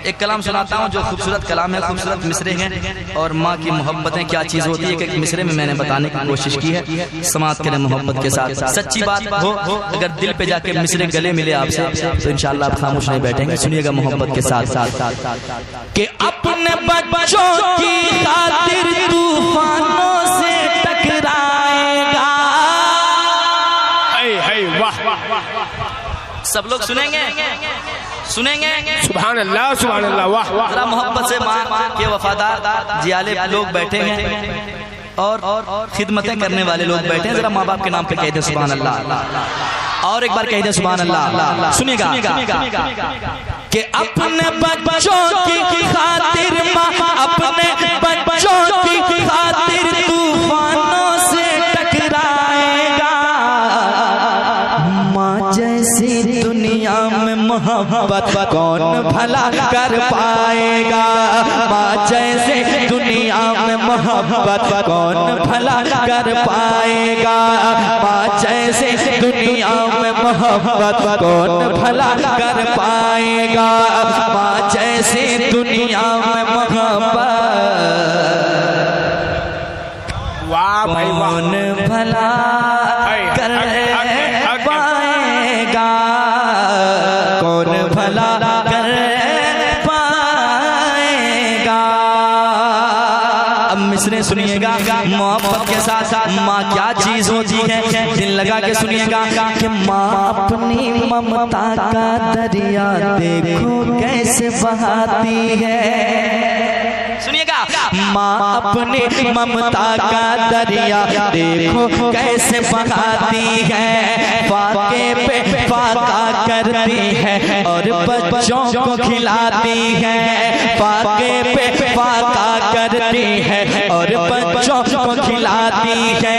एक कलाम सुनाता हूँ जो खूबसूरत कलाम है, खूबसूरत मिसरे हैं और माँ की मोहब्बतें क्या चीज़ होती है कि एक मिसरे में मैंने बताने की कोशिश की है। समात करें मोहब्बत के साथ, सच्ची बात हो अगर दिल पे जाके मिसरे गले मिले आपसे तो इंशाल्लाह आप खामोश नहीं बैठेंगे। सुनिएगा मोहब्बत के साथ साथ कि अपने बच्चों की खातिर तूफानों से टकराएगा। सब लोग सुनेंगे सुनेंगे सुभान अल्लाह सुभान अल्लाह। वाह वाह। जरा मोहब्बत से माँ के वफादार जियाले लोग बैठे हैं और खिदमतें करने वाले लोग बैठे हैं। जरा माँ बाप के नाम पे कह दे सुभान अल्लाह, और एक बार कह दे सुभान अल्लाह। सुनिएगा कि अपने बच्चों की खातिर माँ अपने बच्चों की खातिर तूफानों से टकराएगा। माँ जैसी दुनिया में मोहब्बत कौन भला कर पाएगा। माँ जैसे दुनिया में मोहब्बत कौन भला कर पाएगा। माँ जैसे दुनिया में मोहब्बत कौन भला कर पाएगा। माँ जैसे दुनिया में मोहब्बत वाह भाई कौन भला कर पाएगा। कौन भला कर पाएगा। अब मिसरे सुनिएगा मोहब्बत के साथ साथ माँ क्या चीज होती है, दिल लगा के सुनिएगा कि माँ अपनी ममता का दरिया देखो कैसे बहाती है। सुनिएगा माँ अपनी ममता का दरिया देखो कैसे बहाती है। फाके पे फाका करती है और बच्चों को खिलाती है। फाके पे फाका करती है और बच्चों को खिलाती है।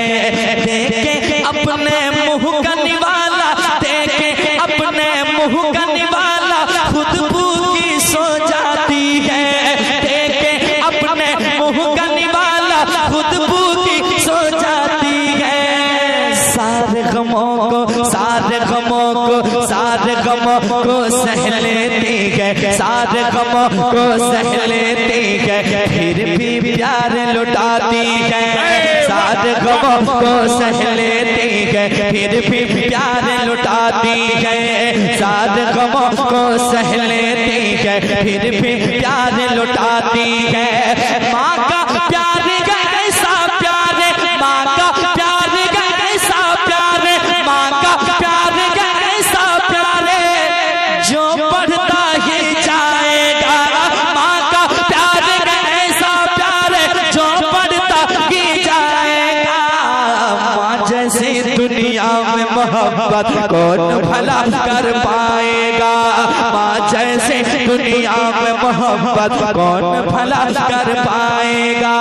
देखे अपने मुँह का निवाला, देखे अपने मुँह का निवाला खुद भूखी सो जाती है। देखे अपने मुँह का निवाला खुद भूखी सो जाती है। सारे गमों को सारे गमों को सारे गमों को सह लेती है। सारे गमों को सह लेती है फिर भी प्यार लुटाती है। सारे गमों को सह लेती है फिर भी प्यार लुटाती है। सारे गमों को सह लेती है फिर भी प्यार लुटाती है। माँ का प्यार कैसा प्यार है, माँ का प्यार कैसा प्यार है, माँ का प्यार कैसा प्यार है जो बढ़ता ही जाएगा। माँ का प्यार कैसा प्यार है जो बढ़ता ही जाएगा। माँ जैसी दुनिया में मोहब्बत कौन भला कर पाएगा। माँ जैसे दुनिया में मोहब्बत कौन भला कर पाएगा।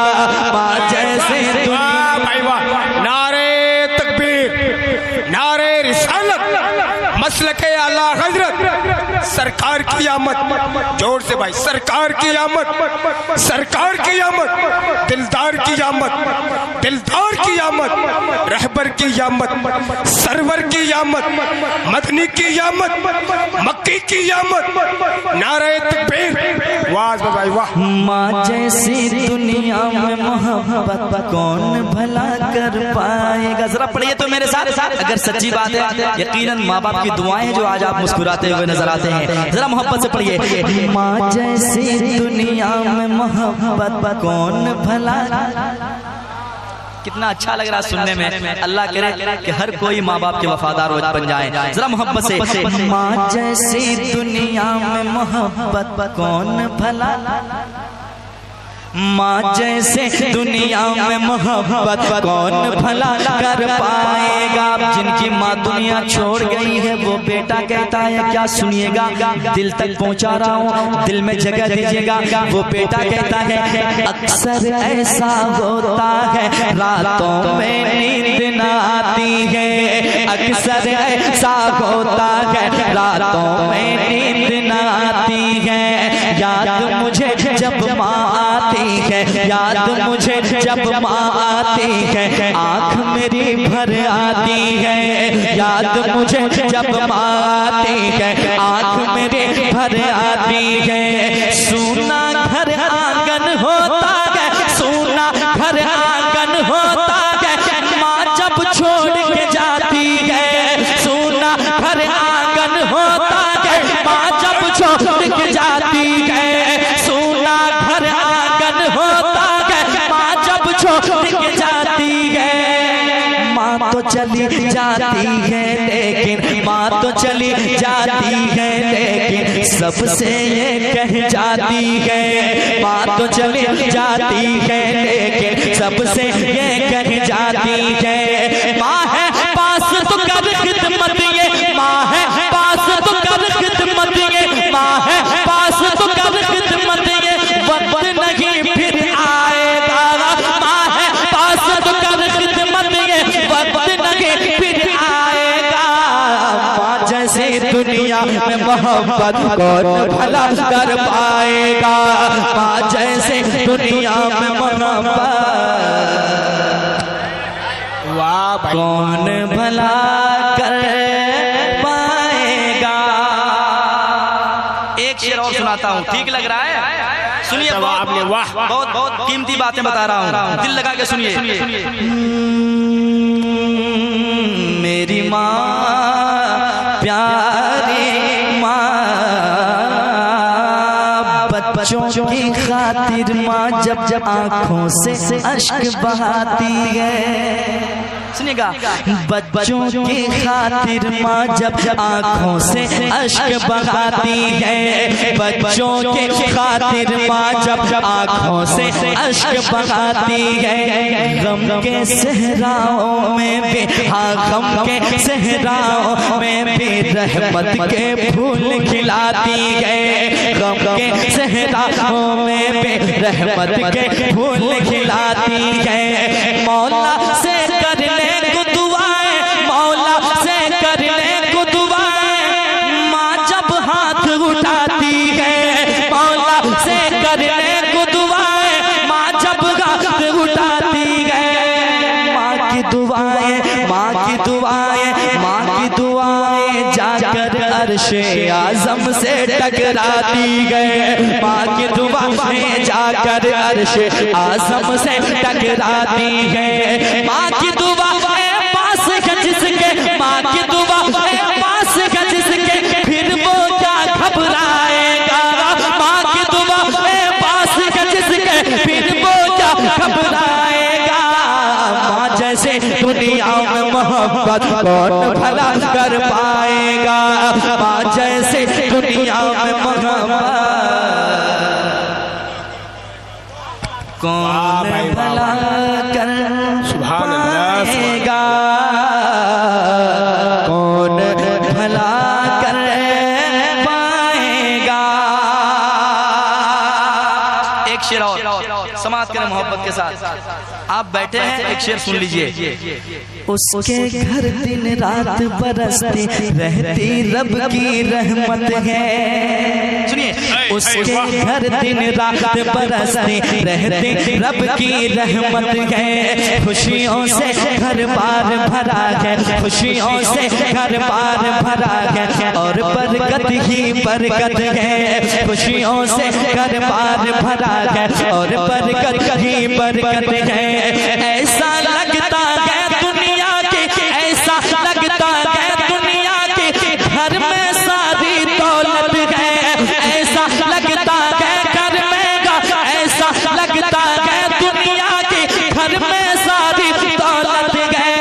माँ जैसे भाई वाह। नारे तकबीर, नारे रिसालत, मसलके आला हजरत, सरकार की आमद। जोर से भाई, सरकार की आमद, सरकार की आमद, दिलदार की आमद, दिलदार की आमद, रहबर की आमद, सरवर की आमद, मदनी की आमद, मक्की की आमद। नारे तकबीर, वाह भाई वाह। माँ जैसी दुनिया में मोहब्बत कौन भला कर पाएगा। जरा पढ़िए तो मेरे साथ, अगर सच्ची बात है यकीनन माँ बाप की दुआएं जो आज आप मुस्कुराते हुए नजर आते हैं। जरा मोहब्बत से पढ़िए। माँ जैसी दुनिया में मोहब्बत कौन भला। कितना अच्छा लग रहा है सुनने में। अल्लाह करे कि हर कोई माँ बाप के वफादार बन जाए। जरा मोहब्बत से। माँ जैसी दुनिया में मोहब्बत कौन भला। माँ जैसे दुनिया में मोहब्बत कौन भला कर पाएगा। जिनकी माँ दुनिया छोड़ गई है वो बेटा कहता है क्या, सुनिएगा दिल तक पहुँचा रहा हूँ, दिल में जगह दीजिएगा। वो बेटा कहता है अक्सर ऐसा होता है रातों में नींद न आती है। अक्सर ऐसा होता है रातों में नींद न आती है। याद मुझे जब माँ आती है, याद मुझे जब माँ आती है, आँख मेरी भर आती है। याद मुझे जब माँ आती है, आँख मेरी भर आती है। चली जाती है लेकिन माँ तो चली जाती है लेकिन सबसे ये कह जाती है। माँ तो चली जाती है लेकिन सबसे ये कह जाती है। माँ है पास तो कर खिदमत ये, माँ है पास तो कर खिदमत ये, माँ है पास तो कर खिदमत ये, वक्त नहीं फिर आएगा। माँ है पास तो कर खिदमत ये, वक्त नहीं फिर आएगा। माँ जैसे दुनिया में मोहब्बत कौन भला कर पाएगा। माँ जैसे दुनिया में मोहब्बत वाह भाई, कौन भला कर पाएगा। एक शेर और सुनाता हूँ, ठीक लग रहा है? सुनिए, आपने वाह बहुत बहुत कीमती बातें बता रहा हूँ, दिल लगा के सुनिए। मेरी माँ प्यारी माँ, बच्चों की खातिर माँ जब जब आँखों से अश्क बहाती है। सुनिएगा, बच्चों की खातिर माँ जब जब आँखों से अश्क बहाती है। बच्चों की खातिर माँ जब जब आँखों से अश्क बहाती है। गम के सहराओं में भी, हाँ गम के सहराओं में भी रहमत के फूल खिलाती है। गम के सहराओं में भी रहमत के फूल खिलाती है। मौला से करने को दुआएं, मौला से करने को दुआएं, माँ जब हाथ उठाती है। मौला से करने को दुआएं, माँ जब हाथ उठाती है। माँ की दुआएं, माँ की दुआएं, माँ की दुआएं जाकर अर्शे आज़म से टकराती है। माँ की दुआएं जाकर अर्शे आज़म से टकराती है। माँ की दुआएं पास है जिसके, माँ की दुआएं पास है जिसके, फिर वो क्या घबराएगा। माँ की दुआएं पास है जिसके, फिर वो क्या घबराएगा। माँ जैसे दुनिया में मोहब्बत कौन भला कर पाएगा। माँ जैसे दुनिया में मोहब्बत कौन भला कर पाएगा। कौन भला कर पाएगा। एक शेर और समाप्त करें मोहब्बत के साथ। आप बैठे हैं, एक शेर सुन लीजिए। उसके घर दिन रात बरसती रहती रब की रहमत है। सुनिए, उसके घर दिन रात बरसती रहती रब की रहमत है। खुशियों से घर बार भरा है, खुशियों से घर बार भरा है, और बरकत ही बरकत है। खुशियों से घर बार भरा है, और बरकत ही बरकत है। ऐसा लगता है दुनिया के, ऐसा लगता है दुनिया के घर में सारी दौलत है। ऐसा लगता है घर में, ऐसा लगता है दुनिया के घर में सारी दौलत है।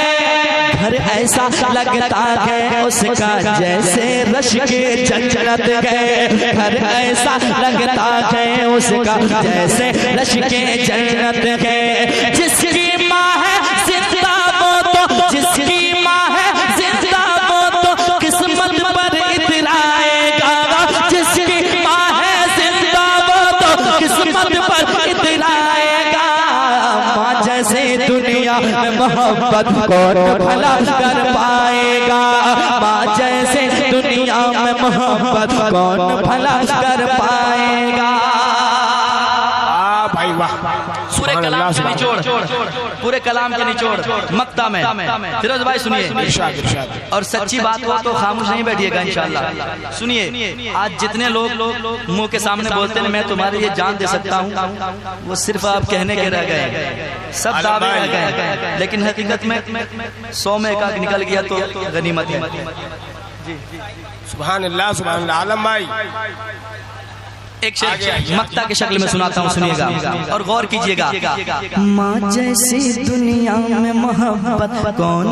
घर ऐसा लगता है उसका जैसे रश के जन्नत है। घर ऐसा लगता है उसका जैसे रश के जन्नत है। जिसकी माँ है जिंदा वो तो, जिसकी माँ है जिंदा वो तो किस्मत पर इतराएगा। जिसकी माँ है जिंदा वो तो किस्मत पर इतराएगा। माँ जैसे दुनिया में मोहब्बत कौन भला कर पाएगा। माँ जैसे दुनिया में मोहब्बत कौन भला कर पाएगा। भाई वाह, पूरे कलाम के निचोड़, पूरे कलाम के निचोड़ मक्ता में। फिरोज भाई सुनिए, और सच्ची बात हो तो खामोश नहीं बैठिएगा इंशाअल्लाह। सुनिए, आज जितने लोग मुंह के सामने बोलते हैं मैं तुम्हारे लिए जान दे सकता हूँ, वो सिर्फ आप कहने के रह गए, सब दावे रह गए, लेकिन हकीकत में 100 में एक निकल गया तो गनीमत है। सुभान अल्लाह, सुभान अल्लाह। आलम भाई एक शेर मक्ता की शक्ल में सुनाता हूँ, सुनिएगा और गौर कीजिएगा। माँ जैसी दुनिया में मोहब्बत कौन